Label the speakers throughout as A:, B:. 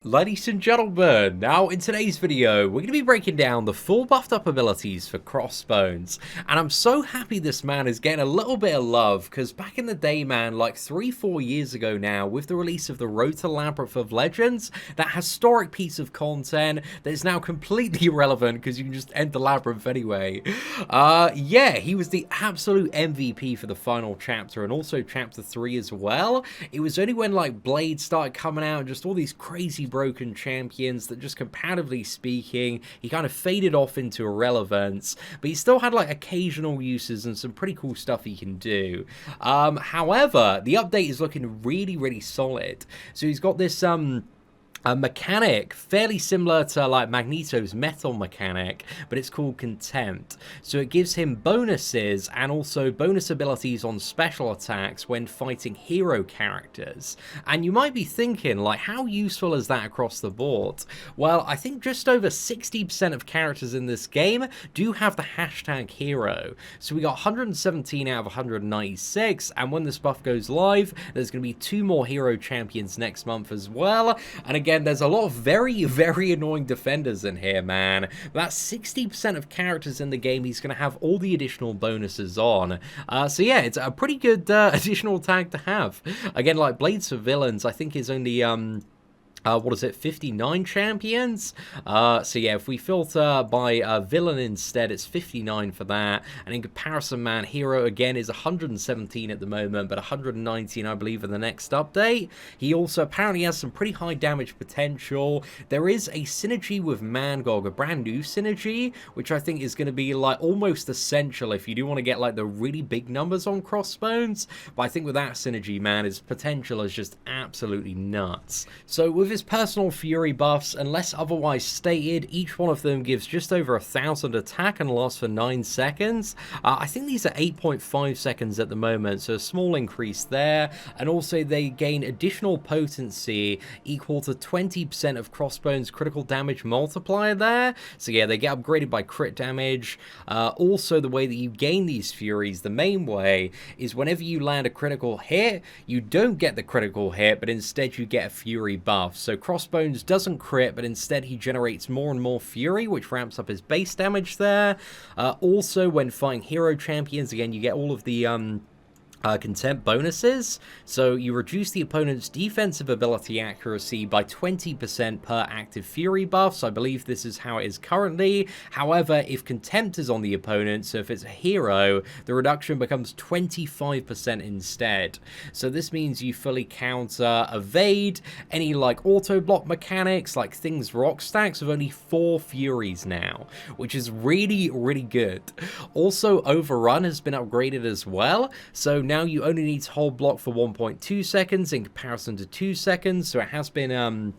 A: Ladies and gentlemen, now in today's video, we're going to be breaking down the full buffed up abilities for Crossbones. And I'm so happy this man is getting a little bit of love, because back in the day, man, like 3-4 years ago now, with the release of the Road to Labyrinth of Legends, that historic piece of content that is now completely irrelevant because you can just end the Labyrinth anyway. Yeah, he was the absolute MVP for the final chapter and also chapter 3 as well. It was only when like Blade started coming out and just all these crazy broken champions that just comparatively speaking he kind of faded off into irrelevance, but he still had like occasional uses and some pretty cool stuff he can do. However, the update is looking really solid. So he's got this a mechanic fairly similar to like Magneto's metal mechanic, but it's called Contempt. So it gives him bonuses and also bonus abilities on special attacks when fighting hero characters. And you might be thinking, like, how useful is that across the board? Well, I think just over 60% of characters in this game do have the hashtag hero. So we got 117 out of 196, and when this buff goes live, there's going to be 2 more hero champions next month as well. And again, there's a lot of very annoying defenders in here, man. That's 60% of characters in the game he's going to have all the additional bonuses on. So yeah, it's a pretty good additional tag to have. Again, like Blades for Villains, I think is only what is it, 59 champions? So yeah, if we filter by villain instead, it's 59 for that. And in comparison, man, hero again is 117 at the moment, but 119 I believe in the next update. He also apparently has some pretty high damage potential. There is a synergy with Mangog, a brand new synergy, which I think is going to be like almost essential if you do want to get like the really big numbers on Crossbones. But I think with that synergy, man, his potential is just absolutely nuts. So with his personal fury buffs, unless otherwise stated, each one of them gives just over 1,000 attack and lasts for 9 seconds. I think these are 8.5 seconds at the moment, so a small increase there. And also they gain additional potency equal to 20% of Crossbones critical damage multiplier there. So yeah, they get upgraded by crit damage. Also, the way that you gain these furies, the main way, is whenever you land a critical hit, you don't get the critical hit, but instead you get a fury buff. So Crossbones doesn't crit, but instead he generates more and more fury, which ramps up his base damage there. Also, when fighting hero champions, again, you get all of the Contempt bonuses, so you reduce the opponent's defensive ability accuracy by 20% per active fury buff, so I believe this is how it is currently. However, if Contempt is on the opponent, so if it's a hero, the reduction becomes 25% instead. So this means you fully counter evade any like auto block mechanics, like things rock stacks, with only 4 furies now, which is really good. Also, overrun has been upgraded as well, so now you only need to hold block for 1.2 seconds in comparison to 2 seconds, so it has been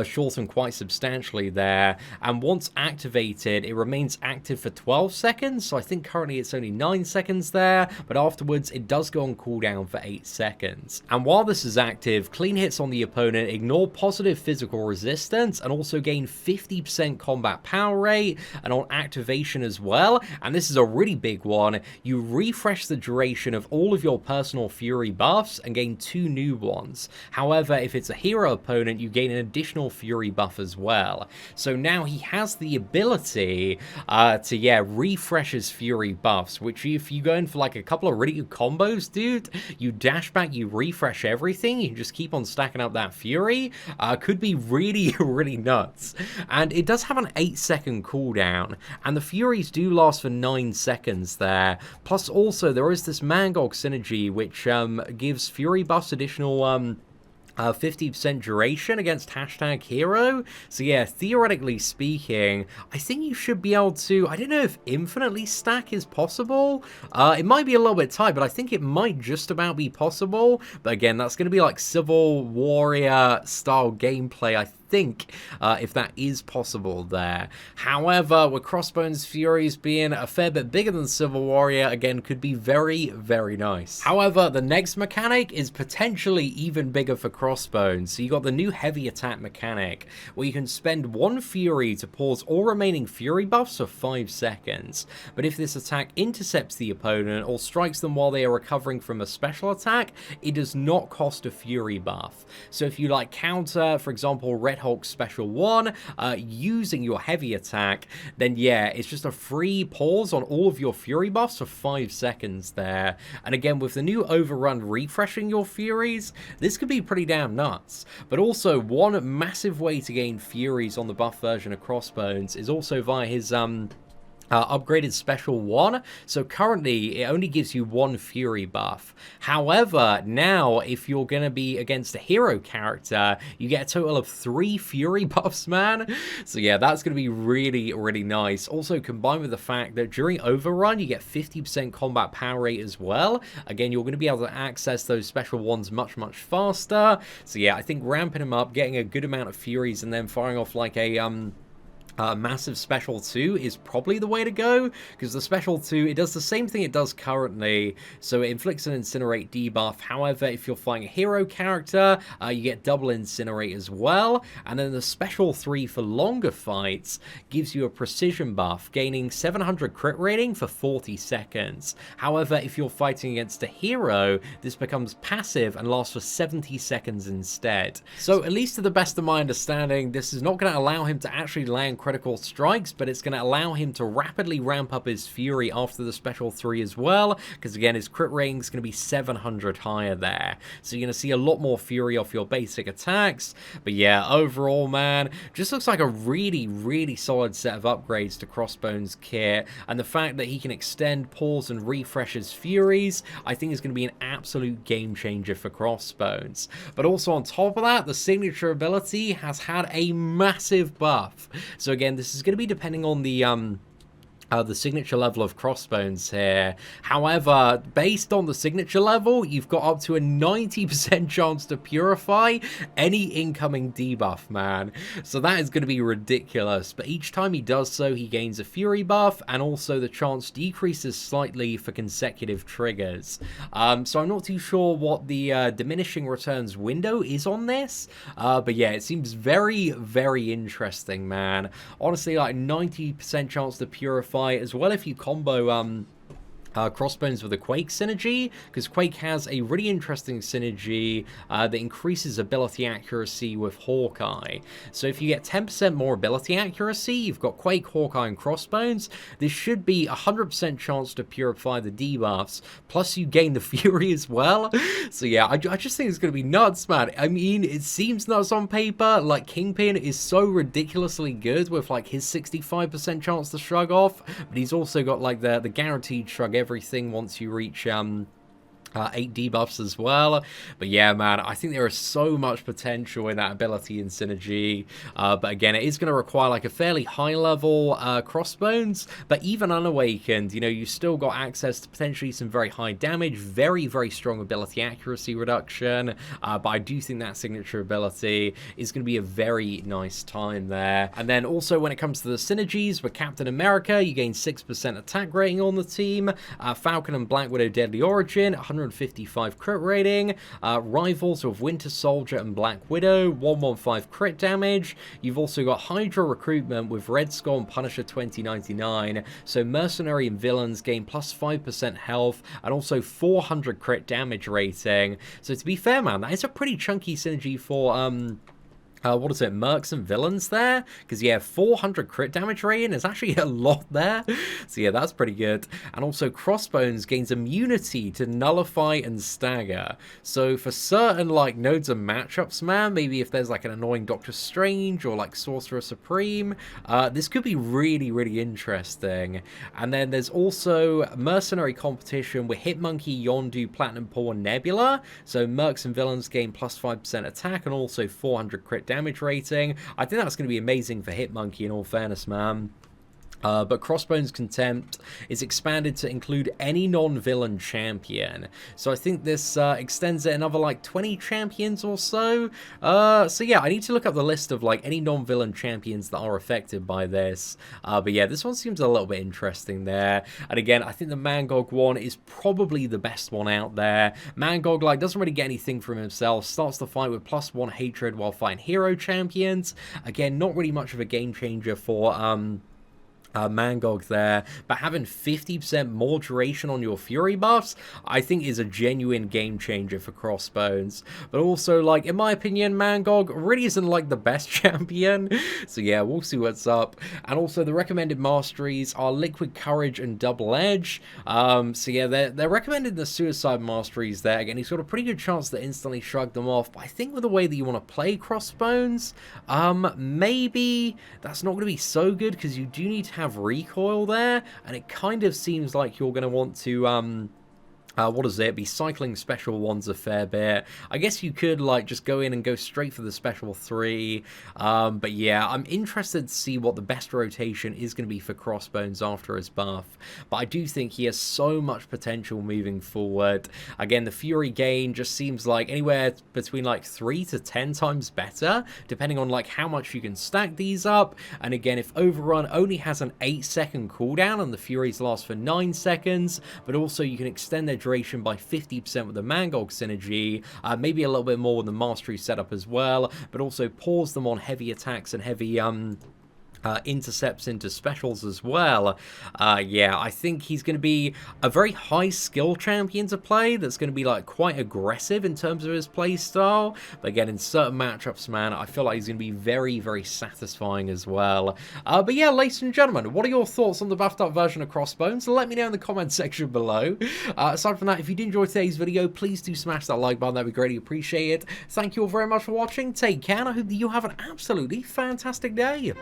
A: shortened quite substantially there. And once activated, it remains active for 12 seconds, so I think currently it's only 9 seconds there, but afterwards it does go on cooldown for 8 seconds. And while this is active, clean hits on the opponent ignore positive physical resistance and also gain 50% combat power rate, and on activation as well, and this is a really big one, you refresh the duration of all of your personal fury buffs and gain 2 new ones. However, if it's a hero opponent, you gain an additional fury buff as well. So now he has the ability to refresh his fury buffs, which if you go in for like a couple of really good combos, dude, you dash back, you refresh everything, you just keep on stacking up that fury, could be really nuts. And it does have an 8-second cooldown, and the furies do last for 9 seconds there. Plus also there is this Mangog synergy which gives fury buffs additional 50% duration against hashtag hero. So yeah, theoretically speaking, I think you should be able to, I don't know if infinitely stack is possible. It might be a little bit tight, but I think it might just about be possible. But again, that's going to be like Civil Warrior style gameplay, I think, if that is possible there. However, with Crossbones Furies being a fair bit bigger than Civil Warrior, again, could be very nice. However, the next mechanic is potentially even bigger for Crossbones. So you got the new heavy attack mechanic, where you can spend 1 fury to pause all remaining fury buffs for 5 seconds. But if this attack intercepts the opponent or strikes them while they are recovering from a special attack, it does not cost a fury buff. So if you like counter, for example, red Red Hulk Special 1 using your heavy attack, then yeah, it's just a free pause on all of your Fury buffs for 5 seconds there. And again, with the new Overrun refreshing your Furies, this could be pretty damn nuts. But also, one massive way to gain Furies on the buff version of Crossbones is also via his upgraded Special 1. So currently, it only gives you 1 Fury buff. However, now, if you're going to be against a hero character, you get a total of 3 Fury buffs, man. So yeah, that's going to be really, really nice. Also, combined with the fact that during Overrun, you get 50% combat power rate as well. Again, you're going to be able to access those Special 1s much, much faster. So yeah, I think ramping them up, getting a good amount of Furies, and then firing off like a massive Special 2 is probably the way to go, because the Special 2, it does the same thing it does currently, so it inflicts an Incinerate debuff. However, if you're fighting a hero character, you get double Incinerate as well, and then the Special 3 for longer fights gives you a Precision buff, gaining 700 crit rating for 40 seconds. However, if you're fighting against a hero, this becomes passive and lasts for 70 seconds instead. So at least to the best of my understanding, this is not going to allow him to actually land critical strikes, but it's going to allow him to rapidly ramp up his Fury after the Special 3 as well, because again, his crit rating is going to be 700 higher there. So you're going to see a lot more Fury off your basic attacks. But yeah, overall, man, just looks like a really, really solid set of upgrades to Crossbones kit, and the fact that he can extend, pause, and refresh his Furies, I think is going to be an absolute game changer for Crossbones. But also on top of that, the signature ability has had a massive buff. So again, this is going to be depending on the signature level of Crossbones here. However, based on the signature level, you've got up to a 90% chance to purify any incoming debuff, man. So that is going to be ridiculous. But each time he does so, he gains a Fury buff, and also the chance decreases slightly for consecutive triggers. So I'm not too sure what the diminishing returns window is on this. But yeah, it seems very, very interesting, man. Honestly, like 90% chance to purify as well if you combo Crossbones with a Quake synergy, because Quake has a really interesting synergy that increases ability accuracy with Hawkeye. So if you get 10% more ability accuracy, you've got Quake, Hawkeye, and Crossbones. This should be 100% chance to purify the debuffs, plus you gain the Fury as well. So yeah, I just think it's going to be nuts, man. I mean, it seems nuts on paper. Like, Kingpin is so ridiculously good with like his 65% chance to shrug off, but he's also got like the guaranteed shrug everything once you reach 8 debuffs as well. But yeah, man, I think there is so much potential in that ability and synergy. But again, it is going to require like a fairly high level Crossbones. But even unawakened, you know, you still got access to potentially some very high damage, very, very strong ability accuracy reduction. But I do think that signature ability is going to be a very nice time there. And then also when it comes to the synergies with Captain America, you gain 6% attack rating on the team. Falcon and Black Widow Deadly Origin, 155 crit rating. Rivals with Winter Soldier and Black Widow, 115 crit damage. You've also got Hydra Recruitment with Red Skull and Punisher 2099. So Mercenary and Villains gain plus 5% health and also 400 crit damage rating. So to be fair, man, that is a pretty chunky synergy for what is it, Mercs and Villains there? Because yeah, 400 crit damage rating is actually a lot there. So yeah, that's pretty good. And also Crossbones gains immunity to Nullify and Stagger. So for certain like nodes and matchups, man, maybe if there's like an annoying Doctor Strange or like Sorcerer Supreme, this could be really, really interesting. And then there's also Mercenary competition with Hitmonkey, Yondu, Platinum Paw, and Nebula. So Mercs and Villains gain plus 5% attack and also 400 crit damage rating. I think that's going to be amazing for Hitmonkey in all fairness, man. But Crossbones Contempt is expanded to include any non-villain champion. So I think this extends it another like 20 champions or so. So yeah, I need to look up the list of like any non-villain champions that are affected by this. But yeah, this one seems a little bit interesting there. And again, I think the Mangog one is probably the best one out there. Mangog like doesn't really get anything from himself. Starts the fight with +1 hatred while fighting hero champions. Again, not really much of a game changer for Mangog there, but having 50% more duration on your Fury buffs, I think is a genuine game changer for Crossbones. But also, like, in my opinion, Mangog really isn't, like, the best champion. So yeah, we'll see what's up. And also, the recommended Masteries are Liquid Courage and Double Edge. So yeah, they're recommended the Suicide Masteries there. Again, he's got a pretty good chance to instantly shrug them off. But I think with the way that you want to play Crossbones, maybe that's not going to be so good, because you do need to have recoil there, and it kind of seems like you're going to want to what is it? Be cycling special ones a fair bit. I guess you could, like, just go in and go straight for the special 3. But yeah, I'm interested to see what the best rotation is going to be for Crossbones after his buff. But I do think he has so much potential moving forward. Again, the Fury gain just seems like anywhere between, like, 3 to 10 times better, depending on, like, how much you can stack these up. And again, if Overrun only has an 8-second cooldown and the Furies last for 9 seconds, but also you can extend their duration by 50% with the Mangog synergy, maybe a little bit more with the Mastery setup as well, but also pause them on heavy attacks and heavy intercepts into specials as well. Yeah, I think he's going to be a very high skill champion to play that's going to be, like, quite aggressive in terms of his play style. But again, in certain matchups, man, I feel like he's going to be very, very satisfying as well. But yeah, ladies and gentlemen, what are your thoughts on the buffed up version of Crossbones? Let me know in the comment section below. Aside from that, if you did enjoy today's video, please do smash that like button. That'd be greatly appreciated. Thank you all very much for watching. Take care, and I hope that you have an absolutely fantastic day.